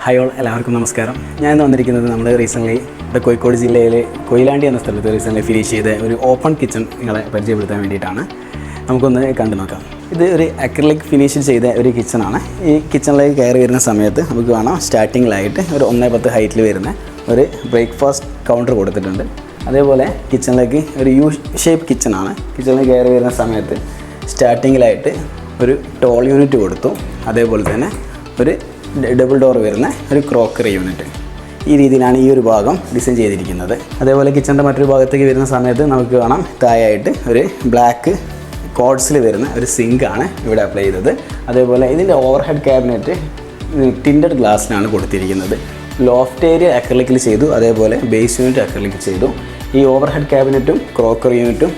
Hi all, എല്ലാവർക്കും നമസ്കാരം. ഞാൻ ഇന്ന് വന്നിരിക്കുന്നത് നമ്മൾ റീസെൻ്റ്ലി ഇവിടെ കോഴിക്കോട് ജില്ലയിലെ കൊയിലാണ്ടി എന്ന സ്ഥലത്ത് റീസെൻ്റ്ലി ഫിനിഷ് ചെയ്ത ഒരു ഓപ്പൺ കിച്ചൺ നിങ്ങളെ പരിചയപ്പെടുത്താൻ വേണ്ടിയിട്ടാണ്. നമുക്കൊന്ന് കണ്ടു നോക്കാം. ഇത് ഒരു അക്രിലിക് ഫിനിഷിൽ ചെയ്ത ഒരു കിച്ചണാണ്. ഈ കിച്ചണിലേക്ക് കയറി വരുന്ന സമയത്ത് നമുക്ക് കാണാം സ്റ്റാർട്ടിങ്ങിലായിട്ട് ഒരു 1.10 ഹൈറ്റിൽ വരുന്ന ഒരു ബ്രേക്ക്ഫാസ്റ്റ് കൗണ്ടർ കൊടുത്തിട്ടുണ്ട്. അതേപോലെ കിച്ചണിലേക്ക് ഒരു യു ഷേപ്പ് കിച്ചണാണ്. കിച്ചണിലേക്ക് കയറി വരുന്ന സമയത്ത് സ്റ്റാർട്ടിങ്ങിലായിട്ട് ഒരു ടോൾ യൂണിറ്റ് കൊടുത്തു. അതേപോലെ തന്നെ ഒരു ഡബിൾ ഡോർ വരുന്ന ഒരു ക്രോക്കറി യൂണിറ്റ്. ഈ രീതിയിലാണ് ഈ ഒരു ഭാഗം ഡിസൈൻ ചെയ്തിരിക്കുന്നത്. അതേപോലെ കിച്ചണിൻ്റെ മറ്റൊരു ഭാഗത്തേക്ക് വരുന്ന സമയത്ത് നമുക്ക് കാണാം താഴെയായിട്ട് ഒരു ബ്ലാക്ക് കോഡ്സിൽ വരുന്ന ഒരു സിങ്കാണ് ഇവിടെ അപ്ലൈ ചെയ്തത്. അതേപോലെ ഇതിൻ്റെ ഓവർഹെഡ് ക്യാബിനറ്റ് ടിൻഡഡ് ഗ്ലാസ്സിനാണ് കൊടുത്തിരിക്കുന്നത്. ലോഫ്റ്റ് ഏരിയ അക്രിലിക്കിൽ ചെയ്തു, അതേപോലെ ബേസ് യൂണിറ്റ് അക്രിലിക്ക് ചെയ്തു. ഈ ഓവർഹെഡ് ക്യാബിനറ്റും ക്രോക്കറി യൂണിറ്റും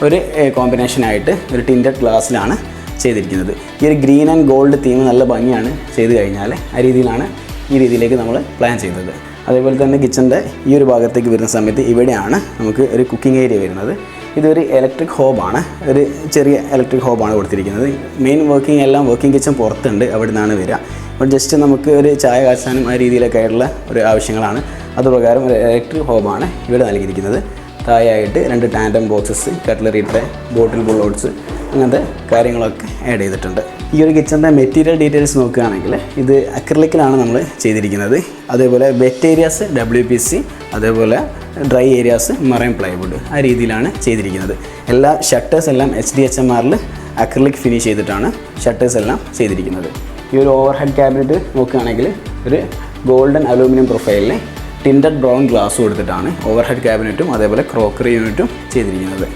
ഒരു കോമ്പിനേഷനായിട്ട് ഒരു ടിൻഡഡ് ഗ്ലാസ്സിലാണ് ചെയ്തിരിക്കുന്നത്. ഈ ഒരു ഗ്രീൻ ആൻഡ് ഗോൾഡ് തീം നല്ല ഭംഗിയാണ് ചെയ്ത് കഴിഞ്ഞാൽ. ആ രീതിയിലാണ് ഈ രീതിയിലേക്ക് നമ്മൾ പ്ലാൻ ചെയ്തത്. അതേപോലെ തന്നെ കിച്ചൻ്റെ ഈ ഒരു ഭാഗത്തേക്ക് വരുന്ന സമയത്ത് ഇവിടെയാണ് നമുക്ക് ഒരു കുക്കിംഗ് ഏരിയ വരുന്നത്. ഇതൊരു ഇലക്ട്രിക് ഹോബാണ്, ഒരു ചെറിയ ഇലക്ട്രിക് ഹോബാണ് കൊടുത്തിരിക്കുന്നത്. മെയിൻ വർക്കിംഗ് കിച്ചൺ പുറത്തുണ്ട്, അവിടെ നിന്നാണ് വരിക. അപ്പോൾ ജസ്റ്റ് നമുക്ക് ഒരു ചായ കാച്ചാനും ആ രീതിയിലൊക്കെ ആയിട്ടുള്ള ഒരു ആവശ്യങ്ങളാണ്. അതുപ്രകാരം ഒരു ഇലക്ട്രിക് ഹോബാണ് ഇവിടെ നൽകിയിരിക്കുന്നത്. താഴെയായിട്ട് 2 ടാൻഡം ബോക്സസ്, കട്ട്ലറി ട്രേ, ബോട്ടിൽ ബുള്ളോട്ട്സ്, അങ്ങനത്തെ കാര്യങ്ങളൊക്കെ ആഡ് ചെയ്തിട്ടുണ്ട്. ഈ ഒരു കിച്ചൻ്റെ മെറ്റീരിയൽ ഡീറ്റെയിൽസ് നോക്കുകയാണെങ്കിൽ ഇത് അക്രിലിക്കിലാണ് നമ്മൾ ചെയ്തിരിക്കുന്നത്. അതേപോലെ വെറ്റ് ഏരിയാസ് WPC, അതേപോലെ ഡ്രൈ ഏരിയാസ് മറൈൻ പ്ലൈവുഡ്, ആ രീതിയിലാണ് ചെയ്തിരിക്കുന്നത്. എല്ലാ ഷട്ടേഴ്സ് എല്ലാം HDHMRൽ അക്രിലിക് ഫിനിഷ് ചെയ്തിട്ടാണ് ഷട്ടേഴ്സ് എല്ലാം ചെയ്തിരിക്കുന്നത്. ഈ ഒരു ഓവർഹെഡ് ക്യാബിനറ്റ് നോക്കുകയാണെങ്കിൽ ഒരു ഗോൾഡൻ അലൂമിനിയം പ്രൊഫൈലിൽ ടിൻഡഡ് ബ്രൗൺ ഗ്ലാസ് കൊടുത്തിട്ടാണ് ഓവർഹെഡ് ക്യാബിനറ്റും അതേപോലെ ക്രോക്കറി യൂണിറ്റും ചെയ്തിരിക്കുന്നത്.